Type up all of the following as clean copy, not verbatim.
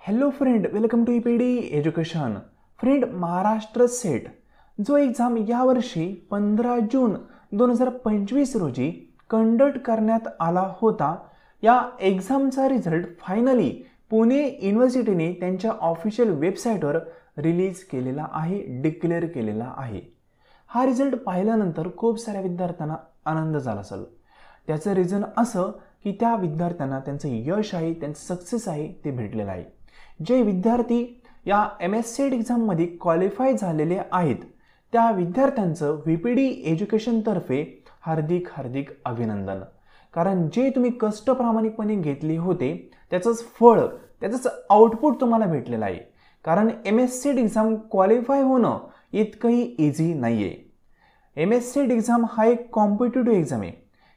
Hello friend, welcome to EPD education. Friend, Maharashtra SET जो exam यावर्षी 15 जून 2025 रोजी कंडक्ट करण्यात आला होता, या एक्झामचा रिझल्ट फायनली पुणे युनिव्हर्सिटीने त्यांच्या ऑफिशियल वेबसाईटवर रिलीज केलेला आहे, डिक्लेअर केलेला आहे. हा रिझल्ट पाहिल्यानंतर खूप साऱ्या विद्यार्थ्यांना आनंद झाला असेल. त्याचं रिझन असं की त्या विद्यार्थ्यांना त्यांचं यश आहे, त्यांचं सक्सेस आहे ते भेटलेलं आहे. जे विद्यार्थी या MS-CET एक्झाममध्ये क्वालिफाय झालेले आहेत त्या विद्यार्थ्यांचं VPD एज्युकेशनतर्फे हार्दिक हार्दिक अभिनंदन. कारण जे तुम्ही कष्ट प्रामाणिकपणे घेतले होते त्याचंच फळ, त्याचंच आउटपुट तुम्हाला भेटलेलं आहे. कारण MS-CET एक्झाम क्वालिफाय होणं इतकंही इझी नाही आहे. MS-CET एक्झाम हा एक कॉम्पिटिटिव्ह एक्झाम आहे.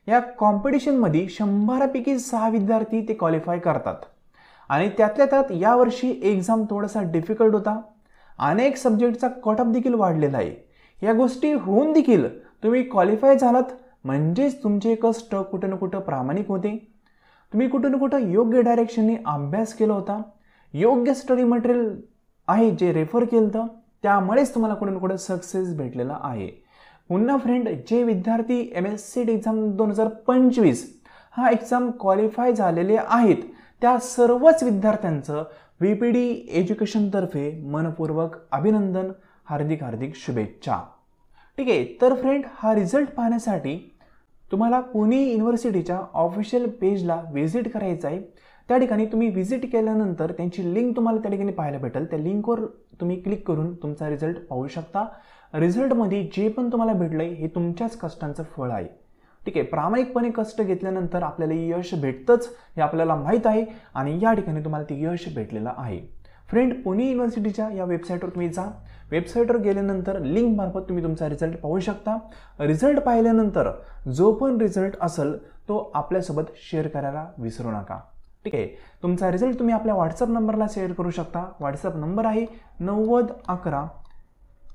या कॉम्पिटिशनमध्ये 100पैकी 6 विद्यार्थी ते क्वालिफाय करतात आणि त्यातल्या त्यात यावर्षी एक्झाम थोडासा डिफिकल्ट होता. अनेक सब्जेक्टचा कट ऑफ देखील वाढलेला आहे. या गोष्टी होऊन देखील तुम्ही क्वालिफाय झालात म्हणजेच तुमचे कष्ट कुठं ना कुठं प्रामाणिक होते. तुम्ही कुठं ना कुठं योग्य डायरेक्शनने अभ्यास केला होता, योग्य स्टडी मटेरियल आहे जे रेफर केलं होतं, त्यामुळेच तुम्हाला कुठं ना कुठं सक्सेस भेटलेला आहे. पुन्हा फ्रेंड, जे विद्यार्थी MS-CET एक्झाम 2025 हा एक्झाम क्वालिफाय झालेले आहेत त्या सर्वच विद्यार्थ्यांचं VPD एज्युकेशनतर्फे मनपूर्वक अभिनंदन, हार्दिक हार्दिक शुभेच्छा. ठीक आहे, तर फ्रेंड, हा रिझल्ट पाहण्यासाठी तुम्हाला पुणे युनिव्हर्सिटीच्या ऑफिशियल पेजला व्हिजिट करायचं आहे. त्या ठिकाणी तुम्ही व्हिजिट केल्यानंतर त्यांची लिंक तुम्हाला त्या ठिकाणी पाहायला भेटेल. त्या लिंकवर तुम्ही क्लिक करून तुमचा रिझल्ट पाहू शकता. रिझल्टमध्ये जे पण तुम्हाला भेटलंय हे तुमच्याच कष्टांचं फळ आहे. ठीक आहे, प्रामाणिकपणे कष्ट घेतल्यानंतर आपल्याला यश भेटतंच हे आपल्याला माहीत आहे आणि या ठिकाणी तुम्हाला ते यश भेटलेलं आहे. फ्रेंड, पुणे युनिव्हर्सिटीच्या या वेबसाईटवर तुम्ही जा. वेबसाईटवर गेल्यानंतर लिंक मार्फत तुम्ही तुमचा रिझल्ट पाहू शकता. रिझल्ट पाहिल्यानंतर जो पण रिझल्ट असेल तो आपल्यासोबत शेअर करायला विसरू नका. ठीक आहे, तुमचा रिझल्ट तुम्ही आपल्या व्हॉट्सअप नंबरला शेअर करू शकता. व्हॉट्सअप नंबर आहे 90 11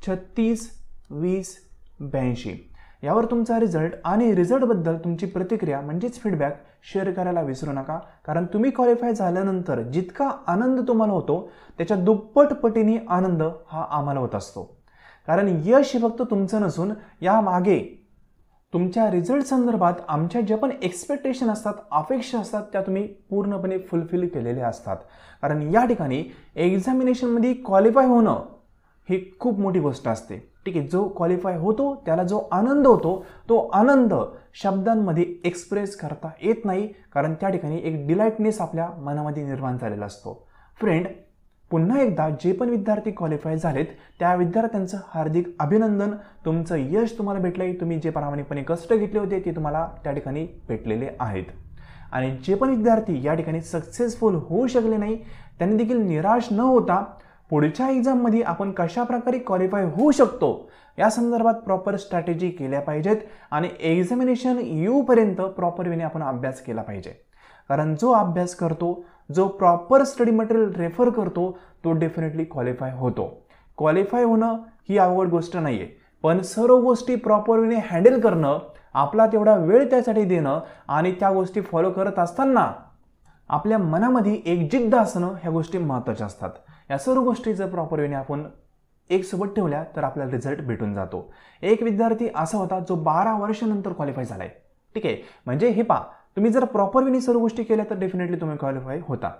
36 20 82. यावर तुमचा रिझल्ट आणि रिझल्टबद्दल तुमची प्रतिक्रिया म्हणजेच फीडबॅक शेअर करायला विसरू नका. कारण तुम्ही क्वालिफाय झाल्यानंतर जितका आनंद तुम्हाला होतो त्याच्या दुप्पट पटीने आनंद हा आम्हाला होत असतो. कारण यश फक्त तुमचं नसून यामागे तुमच्या रिझल्ट संदर्भात आमच्या ज्या पण एक्सपेक्टेशन असतात, अपेक्षा असतात त्या तुम्ही पूर्णपणे फुलफिल केलेल्या असतात. कारण या ठिकाणी एक्झामिनेशनमध्ये क्वालिफाय होणं ही खूप मोठी गोष्ट असते. ठीक आहे, जो क्वालिफाय होतो त्याला जो आनंद होतो तो आनंद शब्दांमध्ये एक्सप्रेस करता येत नाही. कारण त्या ठिकाणी एक डिलाइटनेस आपल्या मनामध्ये निर्माण झालेला असतो. फ्रेंड, पुन्हा एकदा जे पण विद्यार्थी क्वालिफाय झालेत त्या विद्यार्थ्यांचं हार्दिक अभिनंदन. तुमचं यश तुम्हाला भेटलंय. तुम्ही जे प्रामाणिकपणे कष्ट घेतले होते ते तुम्हाला त्या ठिकाणी भेटलेले आहेत. आणि जे पण विद्यार्थी या ठिकाणी सक्सेसफुल होऊ शकले नाही त्यांनी देखील निराश न होता पुढच्या एक्झाममध्ये आपण कशा प्रकारे क्वालिफाय होऊ शकतो या संदर्भात प्रॉपर स्ट्रॅटेजी केल्या पाहिजेत आणि एक्झामिनेशन येऊपर्यंत प्रॉपर वेने आपण अभ्यास केला पाहिजे. कारण जो अभ्यास करतो, जो प्रॉपर स्टडी मटेरियल रेफर करतो तो डेफिनेटली क्वालिफाय होतो. क्वालिफाय होणं ही अवघड गोष्ट नाही आहे, पण सर्व गोष्टी प्रॉपर वेने हँडल करणं, आपला तेवढा वेळ त्यासाठी देणं आणि त्या गोष्टी फॉलो करत असताना आपल्या मनामध्ये एक जिद्द असणं ह्या गोष्टी महत्त्वाच्या असतात. या सर्व गोष्टी जर प्रॉपर वेने आपण एक सोबत ठेवल्या तर आपल्याला रिझल्ट भेटून जातो. एक विद्यार्थी असा होता जो 12 वर्षानंतर क्वालिफाय झालाय. ठीक आहे, म्हणजे हे पहा, तुम्ही जर प्रॉपर वेने सर्व गोष्टी केल्या तर डेफिनेटली तुम्ही क्वालिफाय होता.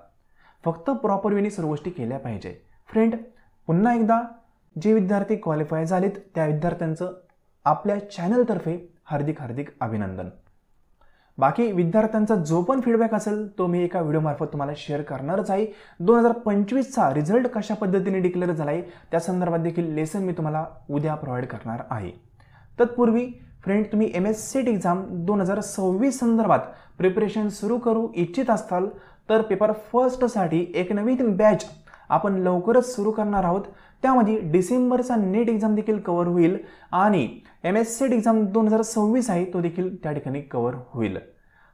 फक्त प्रॉपर वेने सर्व गोष्टी केल्या पाहिजे. फ्रेंड, पुन्हा एकदा जे विद्यार्थी क्वालिफाय झालेत त्या विद्यार्थ्यांचं आपल्या चॅनलतर्फे हार्दिक हार्दिक अभिनंदन. बाकी विद्यार्थ्यांचा जो पण फीडबॅक असेल तो मी एका व्हिडिओमार्फत तुम्हाला शेअर करणारच आहे. 2025चा रिझल्ट कशा पद्धतीने डिक्लेअर झाला आहे त्या संदर्भात देखील लेसन मी तुम्हाला उद्या प्रोव्हाइड करणार आहे. तत्पूर्वी फ्रेंड, तुम्ही MS-CET एक्झाम 2026 संदर्भात प्रिपरेशन सुरू करू इच्छित असाल तर पेपर फर्स्टसाठी एक नवीन बॅच आपण लवकरच सुरू करणार आहोत. त्यामध्ये डिसेंबरचा नेट एक्झाम देखील कव्हर होईल आणि MS-CET एक्झाम 2026 आहे तो देखील त्या ठिकाणी कव्हर होईल.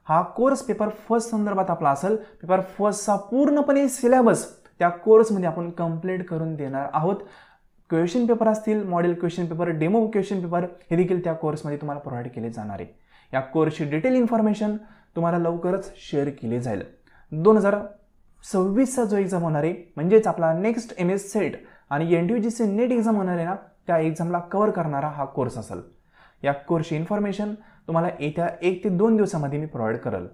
हा कोर्स पेपर फर्स्ट संदर्भात आपला असेल. पेपर फर्स्टचा पूर्णपणे सिलेबस त्या कोर्समध्ये आपण कंप्लीट करून देणार आहोत. क्वेश्चन पेपर असतील, model question paper, demo question paper हे देखील त्या कोर्समध्ये तुम्हाला प्रोव्हाइड केले जाणार आहे. या कोर्सची डिटेल इन्फॉर्मेशन तुम्हाला लवकरच शेअर केली जाईल. 26चा जो एक्झाम होणार आहे, म्हणजेच आपला नेक्स्ट MS सेट आणि NTUGC नेट एक्झाम होणार आहे ना, त्या एक्झामला कव्हर करणारा हा कोर्स असेल. या कोर्सची इन्फॉर्मेशन तुम्हाला येत्या 1 ते 2 दिवसामध्ये मी प्रोव्हाइड करेल.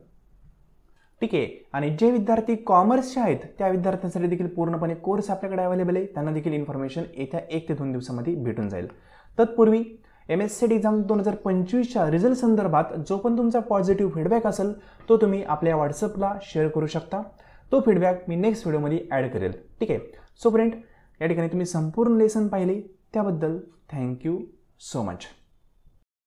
ठीक आहे. आणि जे विद्यार्थी कॉमर्सचे आहेत त्या विद्यार्थ्यांसाठी देखील पूर्णपणे कोर्स आपल्याकडे अवेलेबल आहे. त्यांना देखील इन्फॉर्मेशन येत्या 1 ते 2 दिवसामध्ये भेटून जाईल. तत्पूर्वी MS सेट एक्झाम 2025च्या रिझल्ट संदर्भात जो पण तुमचा पॉझिटिव्ह फीडबॅक असेल तो तुम्ही आपल्या व्हॉट्सअपला शेअर करू शकता. तो फीडबॅक मी नेक्स्ट व्हिडिओमध्ये ॲड करेल. ठीक आहे. सो फ्रेंड, या ठिकाणी तुम्ही संपूर्ण लेसन पाहिले त्याबद्दल थँक्यू सो मच.